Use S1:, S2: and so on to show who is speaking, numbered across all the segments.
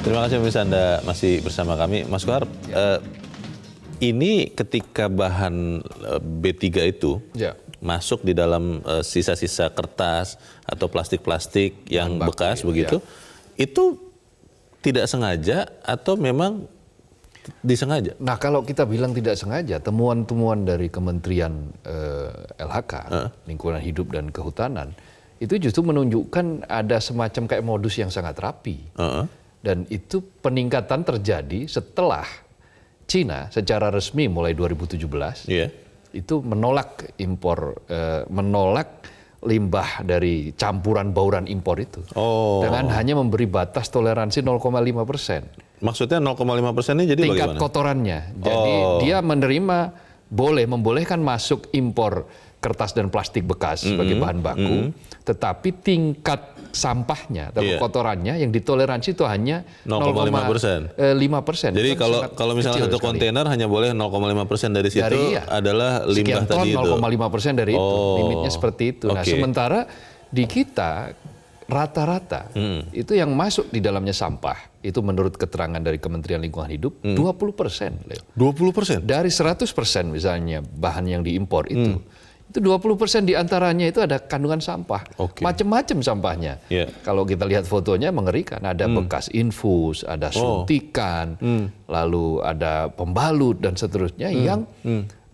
S1: Terima kasih pemirsa Anda masih bersama kami. Mas Kohar, ini ketika bahan B3 itu masuk di dalam sisa-sisa kertas atau plastik-plastik yang bekas begitu, itu tidak sengaja atau memang disengaja?
S2: Nah, kalau kita bilang tidak sengaja, temuan-temuan dari Kementerian LHK, Lingkungan Hidup dan Kehutanan, itu justru menunjukkan ada semacam kayak modus yang sangat rapi. Dan itu peningkatan terjadi setelah Cina secara resmi mulai 2017 itu menolak impor, menolak limbah dari campuran bauran impor itu dengan hanya memberi batas toleransi 0,5%.
S1: Maksudnya 0,5% ini jadi
S2: tingkat
S1: bagaimana?
S2: Kotorannya. Jadi dia membolehkan masuk impor kertas dan plastik bekas sebagai bahan baku, tetapi tingkat sampahnya atau kotorannya yang ditoleransi itu hanya
S1: 0,5%.
S2: 5%.
S1: Jadi kalau misalnya satu kontainer hanya boleh 0,5% dari situ adalah limbah tadi itu.
S2: 0,5% dari itu, limitnya seperti itu. Nah, sementara di kita rata-rata itu yang masuk di dalamnya sampah itu menurut keterangan dari Kementerian Lingkungan Hidup 20%.
S1: 20%?
S2: Dari 100% misalnya bahan yang diimpor itu 20% diantaranya itu ada kandungan sampah, macam-macam sampahnya. Kalau kita lihat fotonya mengerikan, ada bekas infus, ada suntikan, lalu ada pembalut dan seterusnya yang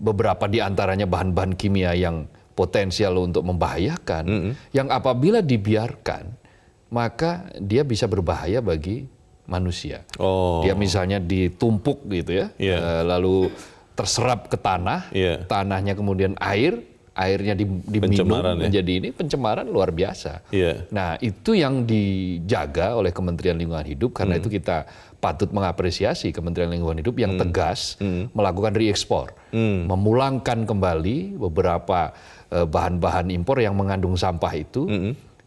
S2: beberapa diantaranya bahan-bahan kimia yang potensial untuk membahayakan, yang apabila dibiarkan maka dia bisa berbahaya bagi manusia. Dia misalnya ditumpuk gitu ya, lalu terserap ke tanah, tanahnya kemudian airnya diminum menjadi ini pencemaran luar biasa. Nah, itu yang dijaga oleh Kementerian Lingkungan Hidup, karena itu kita patut mengapresiasi Kementerian Lingkungan Hidup yang tegas melakukan reekspor, memulangkan kembali beberapa bahan-bahan impor yang mengandung sampah itu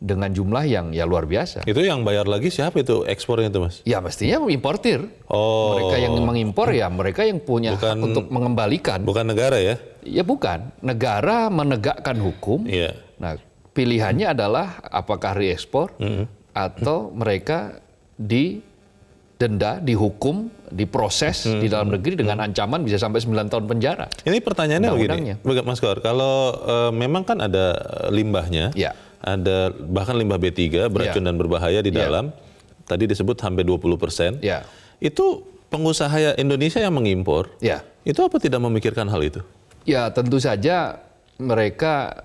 S2: dengan jumlah yang luar biasa.
S1: Itu yang bayar lagi siapa itu ekspornya itu, Mas?
S2: Ya mestinya importir. Mereka yang mengimpor ya mereka yang punya hak untuk mengembalikan. Bukan
S1: negara ya?
S2: Ya bukan. Negara menegakkan hukum. Nah, pilihannya adalah apakah reekspor atau mereka didenda, dihukum, diproses di dalam negeri dengan ancaman bisa sampai 9 tahun penjara.
S1: Ini pertanyaannya begini, Mas Kohar, kalau memang kan ada limbahnya, ada bahkan limbah B3 beracun dan berbahaya di dalam, tadi disebut hampir 20%, itu pengusaha Indonesia yang mengimpor, itu apa tidak memikirkan hal itu?
S2: Ya tentu saja mereka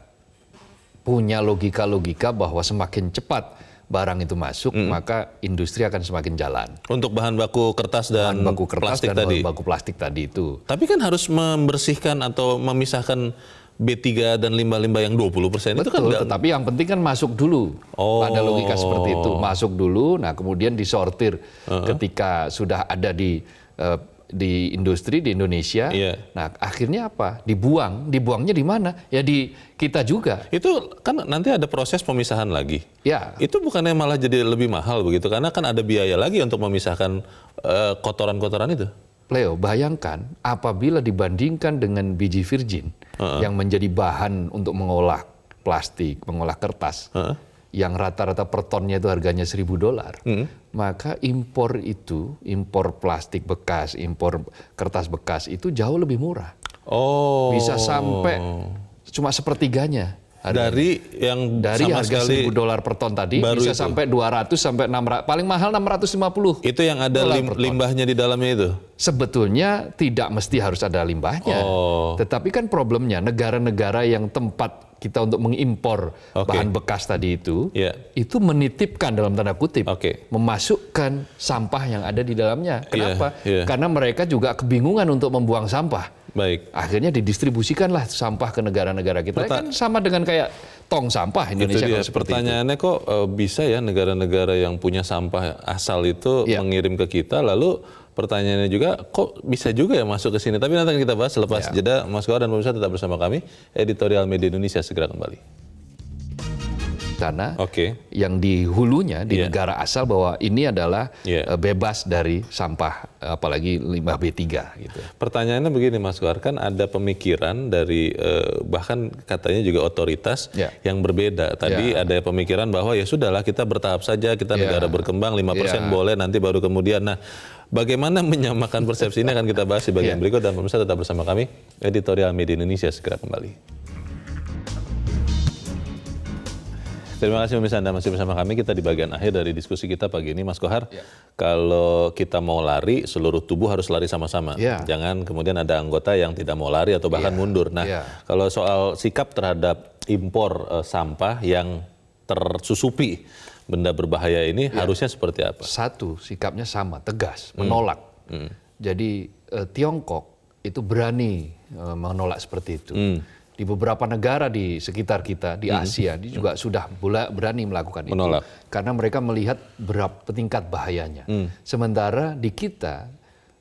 S2: punya logika-logika bahwa semakin cepat barang itu masuk, maka industri akan semakin jalan.
S1: Untuk bahan baku kertas dan plastik tadi?
S2: Bahan baku plastik tadi itu.
S1: Tapi kan harus membersihkan atau memisahkan B3 dan limbah-limbah yang 20% itu kan enggak.
S2: Tetapi yang penting kan masuk dulu. Ada logika seperti itu. Masuk dulu, nah kemudian disortir ketika sudah ada di industri di Indonesia. Nah, akhirnya apa? Dibuang. Dibuangnya di mana? Ya di kita juga.
S1: Itu kan nanti ada proses pemisahan lagi. Itu bukannya malah jadi lebih mahal begitu? Karena kan ada biaya lagi untuk memisahkan kotoran-kotoran itu.
S2: Leo, bayangkan apabila dibandingkan dengan biji virgin yang menjadi bahan untuk mengolah plastik, mengolah kertas, yang rata-rata per tonnya itu harganya $1.000, maka impor plastik bekas, impor kertas bekas itu jauh lebih murah. Bisa sampai cuma sepertiganya.
S1: Dari
S2: harga $1.000 per ton tadi bisa sampai 200 sampai 600, paling mahal 650.
S1: Itu yang ada limbahnya di dalamnya itu?
S2: Sebetulnya tidak mesti harus ada limbahnya. Tetapi kan problemnya negara-negara yang tempat kita untuk mengimpor bahan bekas tadi itu menitipkan dalam tanda kutip, memasukkan sampah yang ada di dalamnya. Kenapa? Karena mereka juga kebingungan untuk membuang sampah. Akhirnya didistribusikanlah sampah ke negara-negara kita. Kan sama dengan kayak tong sampah Indonesia.
S1: Pertanyaannya kok bisa ya negara-negara yang punya sampah asal itu mengirim ke kita, lalu pertanyaannya juga kok bisa juga ya masuk ke sini. Tapi nanti kita bahas selepas jeda. Mas Kohar dan pemirsa tetap bersama kami. Editorial Media Indonesia segera kembali.
S2: sana, yang di hulunya di negara asal bahwa ini adalah bebas dari sampah, apalagi limbah B3 gitu.
S1: Pertanyaannya begini Mas Kohar, kan ada pemikiran dari bahkan katanya juga otoritas yang berbeda. Tadi ada pemikiran bahwa ya sudahlah kita bertahap saja, kita negara berkembang 5% boleh, nanti baru kemudian. Nah, bagaimana menyamakan persepsi ini akan kita bahas di bagian berikut, dan pemirsa tetap bersama kami. Editorial Media Indonesia segera kembali. Terima kasih pemirsa, Anda masih bersama kami. Kita di bagian akhir dari diskusi kita pagi ini, Mas Kohar. Kalau kita mau lari, seluruh tubuh harus lari sama-sama. Jangan kemudian ada anggota yang tidak mau lari atau bahkan mundur. Nah, kalau soal sikap terhadap impor sampah yang tersusupi benda berbahaya ini harusnya seperti apa?
S2: Satu, sikapnya sama, tegas, menolak. Jadi Tiongkok itu berani menolak seperti itu. Di beberapa negara di sekitar kita, di Asia, dia juga sudah berani melakukan itu. Karena mereka melihat berapa tingkat bahayanya. Sementara di kita,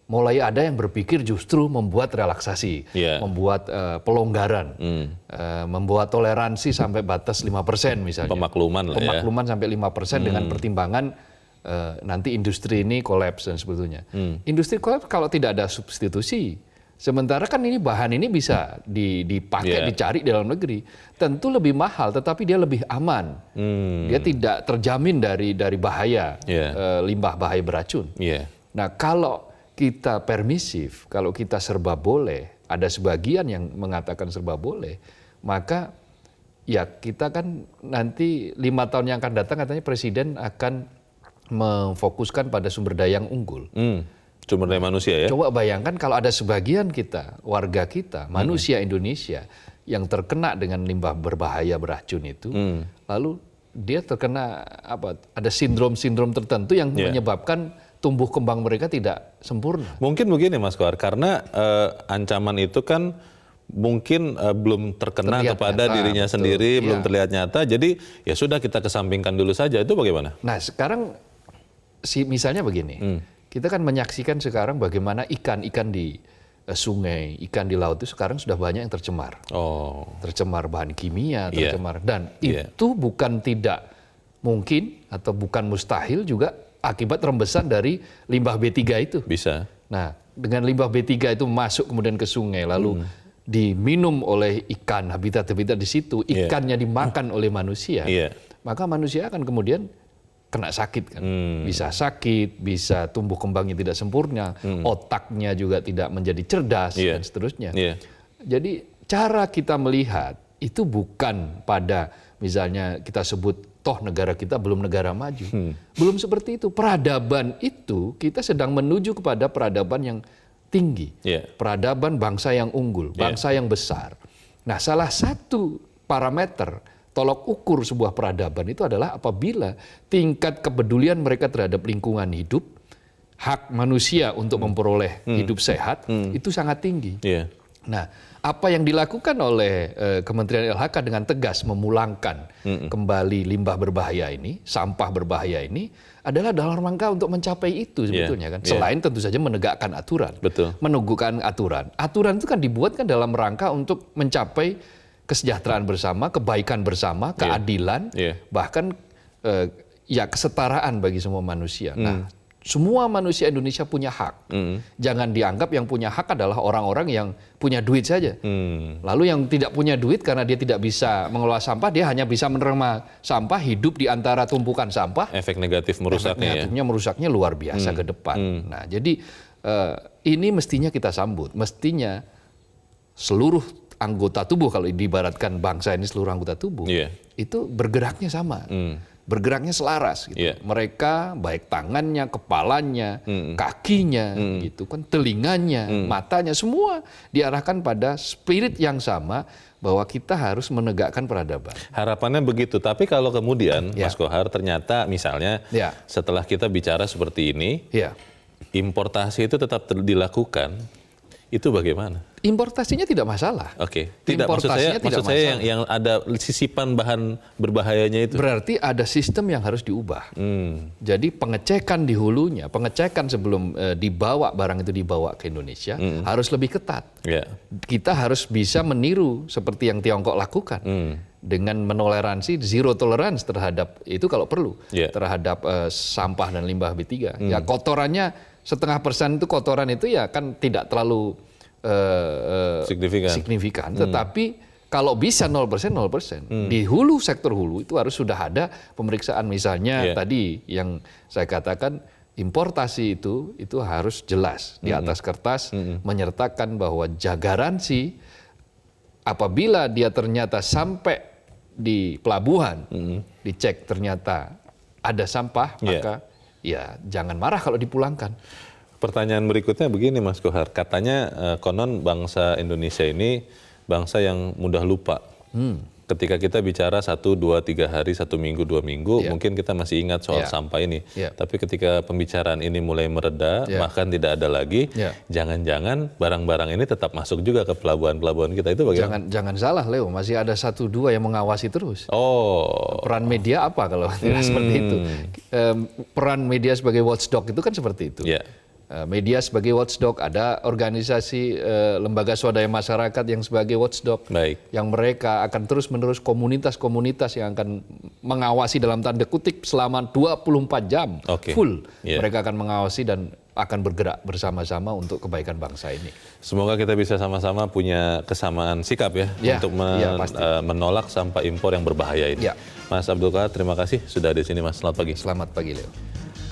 S2: mulai ada yang berpikir justru membuat relaksasi, membuat pelonggaran, membuat toleransi sampai batas 5% misalnya.
S1: Pemakluman lah ya.
S2: Pemakluman sampai 5% dengan pertimbangan nanti industri ini kolaps dan sebagainya. Industri kolaps kalau tidak ada substitusi. Sementara kan ini bahan ini bisa dipakai, dicari di dalam negeri. Tentu lebih mahal, tetapi dia lebih aman. Dia tidak terjamin dari bahaya, limbah bahaya beracun. Nah, kalau kita permisif, kalau kita serba boleh, ada sebagian yang mengatakan serba boleh, maka ya kita kan nanti 5 tahun yang akan datang katanya Presiden akan memfokuskan pada sumber daya yang unggul.
S1: Sumber daya manusia ya?
S2: Coba bayangkan kalau ada sebagian kita, warga kita, manusia Indonesia yang terkena dengan limbah berbahaya beracun itu, lalu dia terkena ada sindrom-sindrom tertentu yang menyebabkan tumbuh kembang mereka tidak sempurna.
S1: Mungkin begini Mas Kohar, karena ancaman itu kan mungkin belum terkena kepada dirinya sendiri, belum terlihat nyata, jadi ya sudah kita kesampingkan dulu saja, itu bagaimana?
S2: Nah sekarang misalnya begini, kita kan menyaksikan sekarang bagaimana ikan-ikan di sungai, ikan di laut itu sekarang sudah banyak yang tercemar. Tercemar bahan kimia, tercemar. Dan itu bukan tidak mungkin atau bukan mustahil juga akibat rembesan dari limbah B3 itu.
S1: Bisa.
S2: Nah, dengan limbah B3 itu masuk kemudian ke sungai, lalu diminum oleh ikan, habitat-habitat di situ, ikannya dimakan oleh manusia, maka manusia akan kemudian kena sakit kan, bisa sakit, bisa tumbuh kembangnya tidak sempurna, otaknya juga tidak menjadi cerdas dan seterusnya. Jadi cara kita melihat itu bukan pada misalnya kita sebut toh negara kita belum negara maju, belum seperti itu. Peradaban itu kita sedang menuju kepada peradaban yang tinggi, peradaban bangsa yang unggul, bangsa yang besar. Nah, salah satu parameter tolok ukur sebuah peradaban itu adalah apabila tingkat kepedulian mereka terhadap lingkungan hidup, hak manusia untuk memperoleh hidup sehat, itu sangat tinggi. Nah, apa yang dilakukan oleh Kementerian LHK dengan tegas memulangkan kembali limbah berbahaya ini, sampah berbahaya ini, adalah dalam rangka untuk mencapai itu sebetulnya kan. Selain tentu saja menegakkan aturan. Menegakkan aturan. Aturan itu kan dibuat kan dalam rangka untuk mencapai kesejahteraan bersama, kebaikan bersama, keadilan, bahkan ya kesetaraan bagi semua manusia. Nah, semua manusia Indonesia punya hak. Jangan dianggap yang punya hak adalah orang-orang yang punya duit saja. Lalu yang tidak punya duit karena dia tidak bisa mengelola sampah, dia hanya bisa menerima sampah, hidup di antara tumpukan sampah.
S1: Efek negatif merusaknya.
S2: Efek negatifnya merusaknya luar biasa ke depan. Nah, jadi ini mestinya kita sambut. Mestinya seluruh anggota tubuh, kalau diibaratkan bangsa ini seluruh anggota tubuh, itu bergeraknya sama, bergeraknya selaras. Gitu. Mereka baik tangannya, kepalanya, kakinya, gitu kan, telinganya, matanya, semua diarahkan pada spirit yang sama bahwa kita harus menegakkan peradaban.
S1: Harapannya begitu, tapi kalau kemudian Mas Kohar ternyata misalnya setelah kita bicara seperti ini, importasi itu tetap dilakukan, itu bagaimana?
S2: Importasinya tidak masalah.
S1: Oke, tidak maksud saya yang ada sisipan bahan berbahayanya itu.
S2: Berarti ada sistem yang harus diubah. Jadi pengecekan di hulunya, pengecekan sebelum barang itu dibawa ke Indonesia harus lebih ketat. Kita harus bisa meniru seperti yang Tiongkok lakukan dengan menoleransi zero tolerance terhadap itu kalau perlu terhadap sampah dan limbah B3. Ya kotorannya 0,5% itu kotoran itu ya kan tidak terlalu signifikan. Tetapi kalau bisa 0%, di hulu, sektor hulu itu harus sudah ada pemeriksaan. Misalnya tadi yang saya katakan importasi itu harus jelas di atas kertas menyertakan bahwa garansi apabila dia ternyata sampai di pelabuhan dicek ternyata ada sampah, maka ya jangan marah kalau dipulangkan.
S1: Pertanyaan berikutnya begini Mas Kohar, katanya konon bangsa Indonesia ini bangsa yang mudah lupa. Ketika kita bicara 1, 2, 3 hari, 1 minggu, 2 minggu, mungkin kita masih ingat soal sampah ini. Tapi ketika pembicaraan ini mulai mereda, bahkan tidak ada lagi, jangan-jangan barang-barang ini tetap masuk juga ke pelabuhan-pelabuhan kita, itu bagaimana?
S2: Jangan salah Leo, masih ada 1, 2 yang mengawasi terus. Peran media apa kalau tidak seperti itu? Peran media sebagai watchdog itu kan seperti itu. Media sebagai watchdog, ada organisasi lembaga swadaya masyarakat yang sebagai watchdog, yang mereka akan terus-menerus komunitas-komunitas yang akan mengawasi dalam tanda kutip selama 24 jam full. Mereka akan mengawasi dan akan bergerak bersama-sama untuk kebaikan bangsa ini.
S1: Semoga kita bisa sama-sama punya kesamaan sikap untuk menolak sampah impor yang berbahaya ini. Mas Abdul Qahar, terima kasih sudah di sini Mas. Selamat pagi.
S2: Selamat pagi Leo.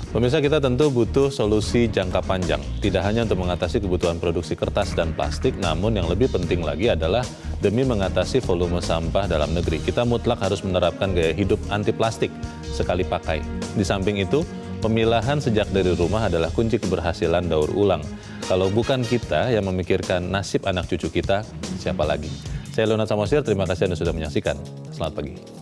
S1: Pemirsa, kita tentu butuh solusi jangka panjang, tidak hanya untuk mengatasi kebutuhan produksi kertas dan plastik, namun yang lebih penting lagi adalah demi mengatasi volume sampah dalam negeri. Kita mutlak harus menerapkan gaya hidup anti plastik sekali pakai. Di samping itu, pemilahan sejak dari rumah adalah kunci keberhasilan daur ulang. Kalau bukan kita yang memikirkan nasib anak cucu kita, siapa lagi? Saya Leonard Samosir, terima kasih Anda sudah menyaksikan. Selamat pagi.